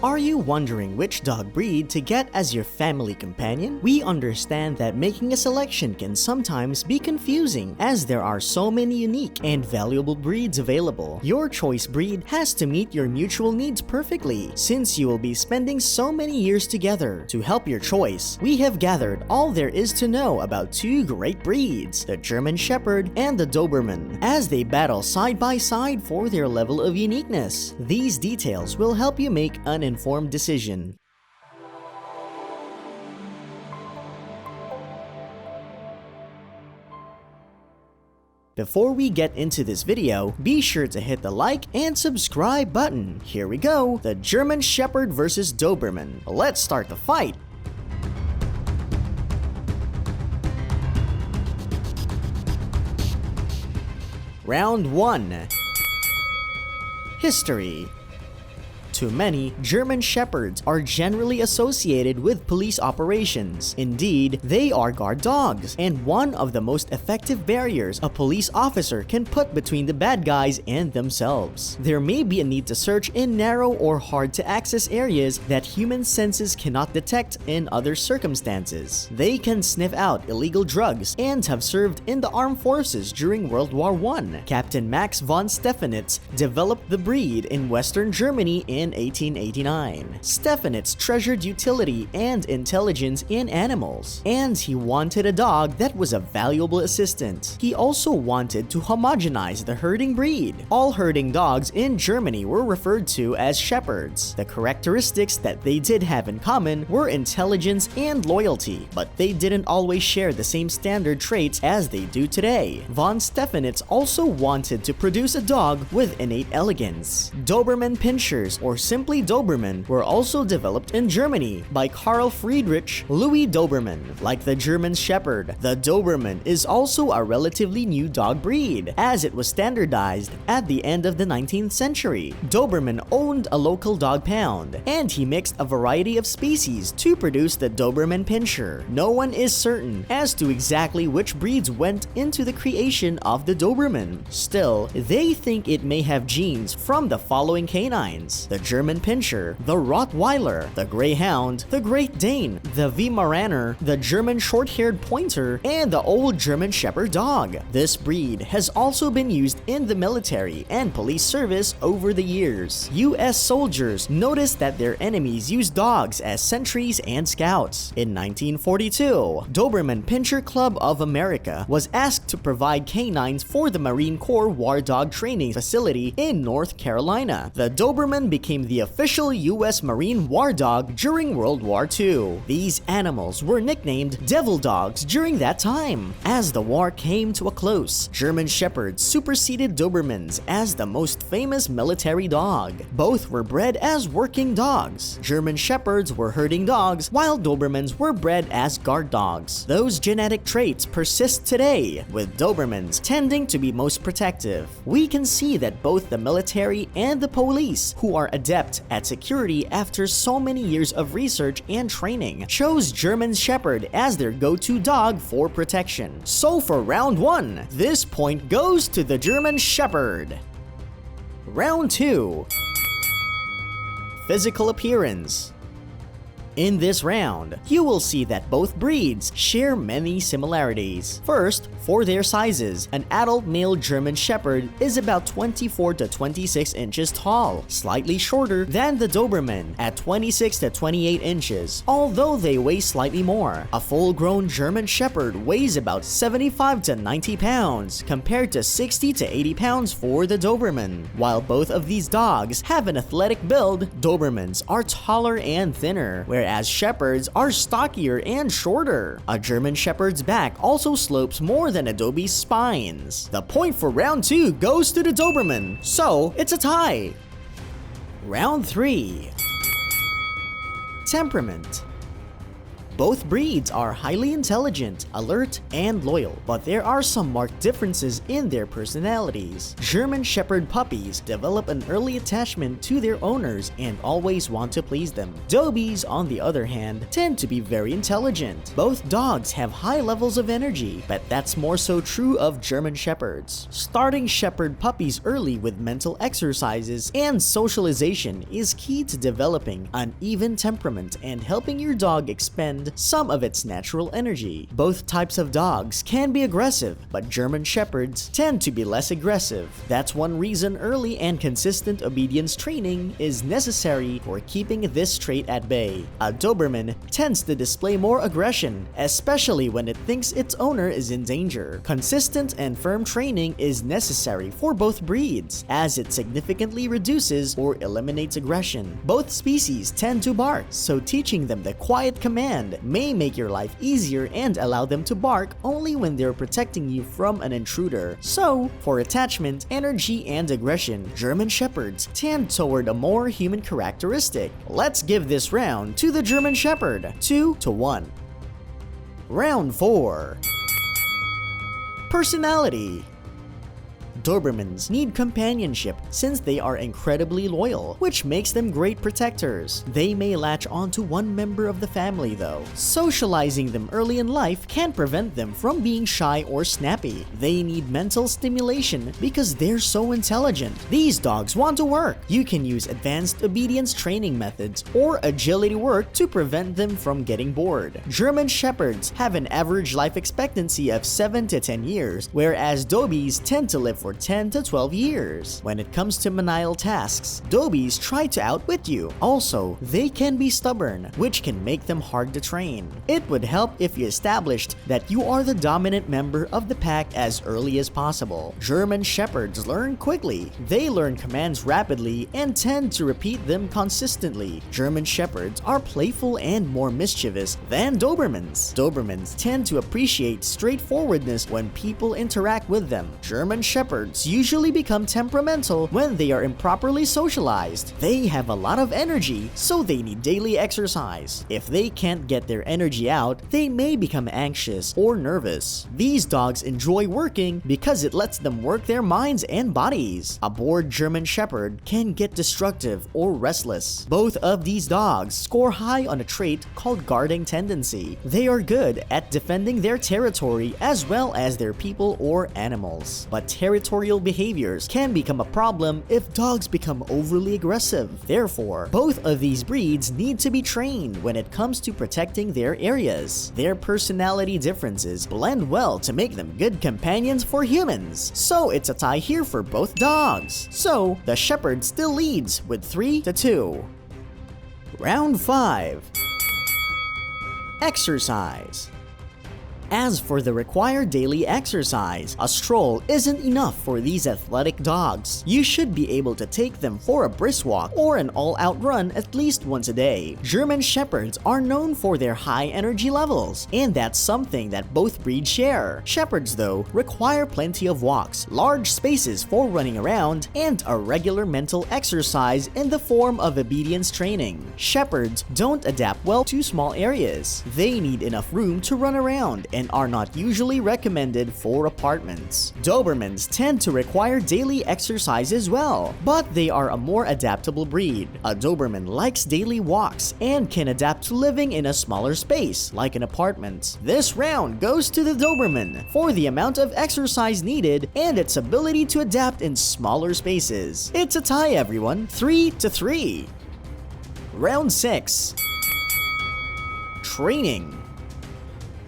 Are you wondering which dog breed to get as your family companion? We understand that making a selection can sometimes be confusing as there are so many unique and valuable breeds available. Your choice breed has to meet your mutual needs perfectly since you will be spending so many years together. To help your choice, we have gathered all there is to know about two great breeds, the German Shepherd and the Doberman, as they battle side by side for their level of uniqueness. These details will help you make an informed decision. Before we get into this video, be sure to hit the like and subscribe button. Here we go, the German Shepherd versus Doberman. Let's start the fight. Round 1. History. To many, German Shepherds are generally associated with police operations. Indeed, they are guard dogs, and one of the most effective barriers a police officer can put between the bad guys and themselves. There may be a need to search in narrow or hard-to-access areas that human senses cannot detect in other circumstances. They can sniff out illegal drugs and have served in the armed forces during World War I. Captain Max von Stephanitz developed the breed in Western Germany in 1889. Stephanitz treasured utility and intelligence in animals, and he wanted a dog that was a valuable assistant. He also wanted to homogenize the herding breed. All herding dogs in Germany were referred to as shepherds. The characteristics that they did have in common were intelligence and loyalty, but they didn't always share the same standard traits as they do today. Von Stephanitz also wanted to produce a dog with innate elegance. Doberman Pinschers, or simply Doberman, were also developed in Germany by Carl Friedrich Louis Doberman. Like the German Shepherd, the Doberman is also a relatively new dog breed, as it was standardized at the end of the 19th century. Doberman owned a local dog pound, and he mixed a variety of species to produce the Doberman Pinscher. No one is certain as to exactly which breeds went into the creation of the Doberman. Still, they think it may have genes from the following canines: the German Pinscher, the Rottweiler, the Greyhound, the Great Dane, the Weimaraner, the German Short-Haired Pointer, and the Old German Shepherd dog. This breed has also been used in the military and police service over the years. US soldiers noticed that their enemies used dogs as sentries and scouts. In 1942, Doberman Pinscher Club of America was asked to provide canines for the Marine Corps War Dog Training Facility in North Carolina. The Doberman became the official US Marine war dog during World War II. These animals were nicknamed devil dogs during that time. As the war came to a close, German Shepherds superseded Dobermans as the most famous military dog. Both were bred as working dogs. German Shepherds were herding dogs, while Dobermans were bred as guard dogs. Those genetic traits persist today, with Dobermans tending to be most protective. We can see that both the military and the police, who are adept at security after so many years of research and training, chose German Shepherd as their go-to dog for protection. So for round 1, this point goes to the German Shepherd. Round 2. Physical appearance. In this round, you will see that both breeds share many similarities. First, for their sizes, an adult male German Shepherd is about 24 to 26 inches tall, slightly shorter than the Doberman at 26 to 28 inches, although they weigh slightly more. A full-grown German Shepherd weighs about 75 to 90 pounds compared to 60 to 80 pounds for the Doberman. While both of these dogs have an athletic build, Dobermans are taller and thinner, whereas Shepherds are stockier and shorter. A German Shepherd's back also slopes more than a Dobie's spines. The point for round 2 goes to the Doberman, so it's a tie. Round 3. Temperament. Both breeds are highly intelligent, alert, and loyal, but there are some marked differences in their personalities. German Shepherd puppies develop an early attachment to their owners and always want to please them. Dobies, on the other hand, tend to be very intelligent. Both dogs have high levels of energy, but that's more so true of German Shepherds. Starting Shepherd puppies early with mental exercises and socialization is key to developing an even temperament and helping your dog expend some of its natural energy. Both types of dogs can be aggressive, but German Shepherds tend to be less aggressive. That's one reason early and consistent obedience training is necessary for keeping this trait at bay. A Doberman tends to display more aggression, especially when it thinks its owner is in danger. Consistent and firm training is necessary for both breeds, as it significantly reduces or eliminates aggression. Both species tend to bark, so teaching them the quiet command may make your life easier and allow them to bark only when they're protecting you from an intruder. So, for attachment, energy, and aggression, German Shepherds tend toward a more human characteristic. Let's give this round to the German Shepherd, 2-1. Round 4. Personality. Dobermans need companionship since they are incredibly loyal, which makes them great protectors. They may latch onto one member of the family though. Socializing them early in life can prevent them from being shy or snappy. They need mental stimulation because they're so intelligent. These dogs want to work. You can use advanced obedience training methods or agility work to prevent them from getting bored. German Shepherds have an average life expectancy of 7 to 10 years, whereas Dobies tend to live for 10 to 12 years. When it comes to menial tasks, Dobies try to outwit you. Also, they can be stubborn, which can make them hard to train. It would help if you established that you are the dominant member of the pack as early as possible. German Shepherds learn quickly. They learn commands rapidly and tend to repeat them consistently. German Shepherds are playful and more mischievous than Dobermans. Dobermans tend to appreciate straightforwardness when people interact with them. German Shepherds usually become temperamental when they are improperly socialized. They have a lot of energy, so they need daily exercise. If they can't get their energy out, they may become anxious or nervous. These dogs enjoy working because it lets them work their minds and bodies. A bored German Shepherd can get destructive or restless. Both of these dogs score high on a trait called guarding tendency. They are good at defending their territory as well as their people or animals. But territorial behaviors can become a problem if dogs become overly aggressive. Therefore, both of these breeds need to be trained when it comes to protecting their areas. Their personality differences blend well to make them good companions for humans. So it's a tie here for both dogs. So the Shepherd still leads with 3-2. Round 5. Exercise. As for the required daily exercise, a stroll isn't enough for these athletic dogs. You should be able to take them for a brisk walk or an all-out run at least once a day. German Shepherds are known for their high energy levels, and that's something that both breeds share. Shepherds, though, require plenty of walks, large spaces for running around, and a regular mental exercise in the form of obedience training. Shepherds don't adapt well to small areas. They need enough room to run around and are not usually recommended for apartments. Dobermans tend to require daily exercise as well, but they are a more adaptable breed. A Doberman likes daily walks and can adapt to living in a smaller space, like an apartment. This round goes to the Doberman for the amount of exercise needed and its ability to adapt in smaller spaces. It's a tie, everyone, 3-3. Round 6. Training.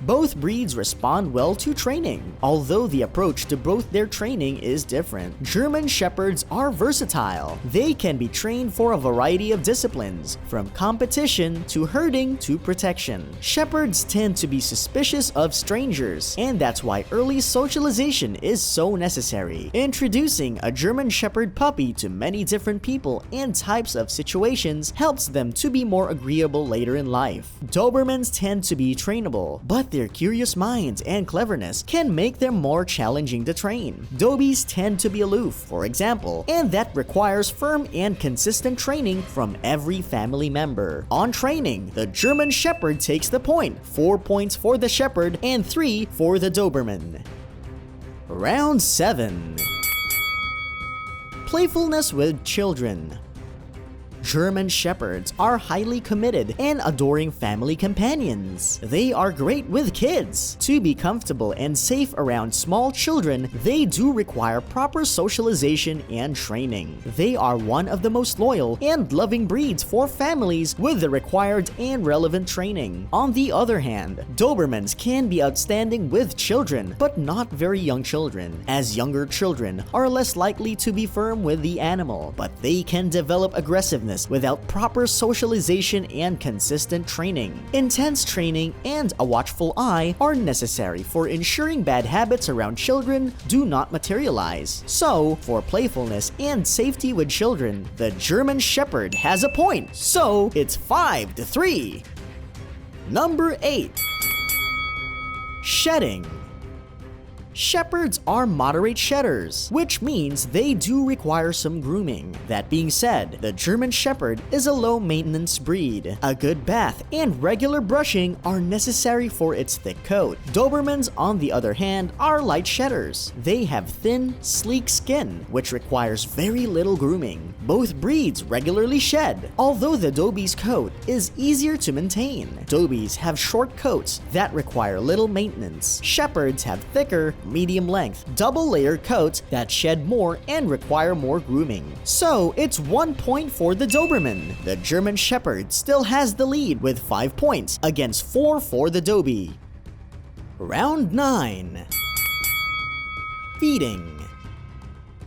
Both breeds respond well to training, although the approach to both their training is different. German Shepherds are versatile. They can be trained for a variety of disciplines, from competition to herding to protection. Shepherds tend to be suspicious of strangers, and that's why early socialization is so necessary. Introducing a German Shepherd puppy to many different people and types of situations helps them to be more agreeable later in life. Dobermans tend to be trainable, but but their curious minds and cleverness can make them more challenging to train. Dobies tend to be aloof, for example, and that requires firm and consistent training from every family member. On training, the German Shepherd takes the point, 4 points for the Shepherd and 3 for the Doberman. Round 7. Playfulness with children. German Shepherds are highly committed and adoring family companions. They are great with kids. To be comfortable and safe around small children, they do require proper socialization and training. They are one of the most loyal and loving breeds for families with the required and relevant training. On the other hand, Dobermans can be outstanding with children, but not very young children, as younger children are less likely to be firm with the animal, but they can develop aggressiveness without proper socialization and consistent training. Intense training and a watchful eye are necessary for ensuring bad habits around children do not materialize. So, for playfulness and safety with children, the German Shepherd has a point. So, it's 5-3. Number 8. Shedding. Shepherds are moderate shedders, which means they do require some grooming. That being said, the German Shepherd is a low-maintenance breed. A good bath and regular brushing are necessary for its thick coat. Dobermans, on the other hand, are light shedders. They have thin, sleek skin, which requires very little grooming. Both breeds regularly shed, although the Dobie's coat is easier to maintain. Dobies have short coats that require little maintenance. Shepherds have thicker, medium-length, double-layered coats that shed more and require more grooming. So, it's 1 point for the Doberman. The German Shepherd still has the lead with 5 points against 4 for the Dobie. Round 9. Feeding.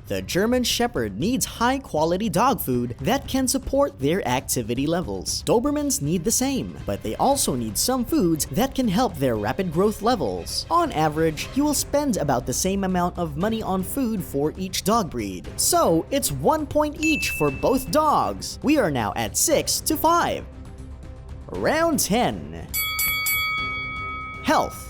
The German Shepherd needs high-quality dog food that can support their activity levels. Dobermans need the same, but they also need some foods that can help their rapid growth levels. On average, you will spend about the same amount of money on food for each dog breed. So, it's 1 point each for both dogs. We are now at 6-5. Round 10. Health.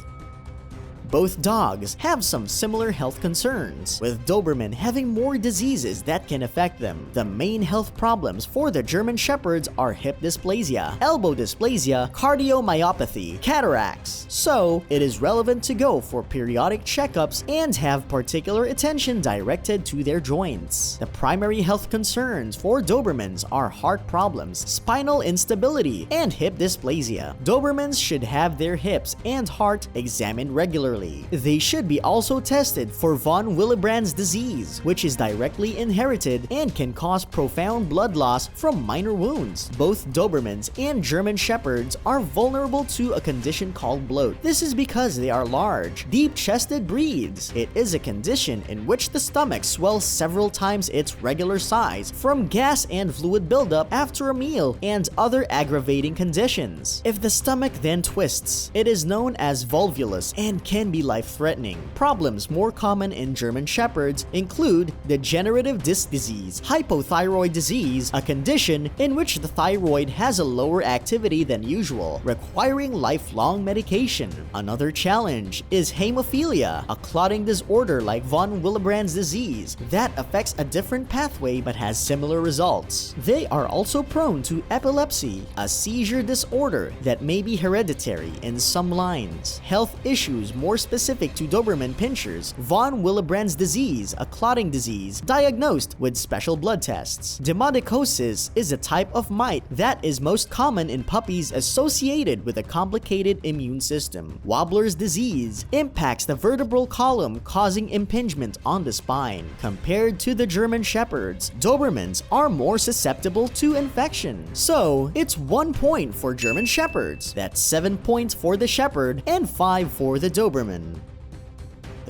Both dogs have some similar health concerns, with Doberman having more diseases that can affect them. The main health problems for the German Shepherds are hip dysplasia, elbow dysplasia, cardiomyopathy, cataracts. So, it is relevant to go for periodic checkups and have particular attention directed to their joints. The primary health concerns for Dobermans are heart problems, spinal instability, and hip dysplasia. Dobermans should have their hips and heart examined regularly. They should be also tested for von Willebrand's disease, which is directly inherited and can cause profound blood loss from minor wounds. Both Dobermans and German Shepherds are vulnerable to a condition called bloat. This is because they are large, deep-chested breeds. It is a condition in which the stomach swells several times its regular size from gas and fluid buildup after a meal and other aggravating conditions. If the stomach then twists, it is known as volvulus and can be life-threatening. Problems more common in German Shepherds include degenerative disc disease, hypothyroid disease, a condition in which the thyroid has a lower activity than usual, requiring lifelong medication. Another challenge is hemophilia, a clotting disorder like von Willebrand's disease that affects a different pathway but has similar results. They are also prone to epilepsy, a seizure disorder that may be hereditary in some lines. Health issues more specific to Doberman pinschers, von Willebrand's disease, a clotting disease, diagnosed with special blood tests. Demodicosis is a type of mite that is most common in puppies associated with a complicated immune system. Wobbler's disease impacts the vertebral column, causing impingement on the spine. Compared to the German Shepherds, Dobermans are more susceptible to infection. So, it's 1 point for German Shepherds. That's 7 points for the Shepherd and 5 for the Doberman.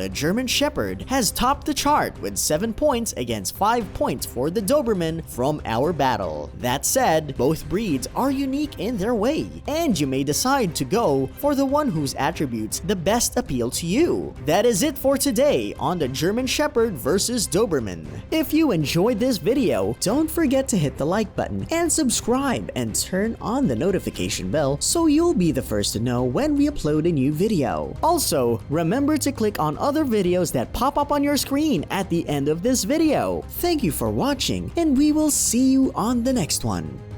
the German Shepherd has topped the chart with 7 points against 5 points for the Doberman from our battle. That said, both breeds are unique in their way, and you may decide to go for the one whose attributes the best appeal to you. That is it for today on the German Shepherd versus Doberman. If you enjoyed this video, don't forget to hit the like button and subscribe and turn on the notification bell so you'll be the first to know when we upload a new video. Also, remember to click on other videos that pop up on your screen at the end of this video. Thank you for watching, and we will see you on the next one.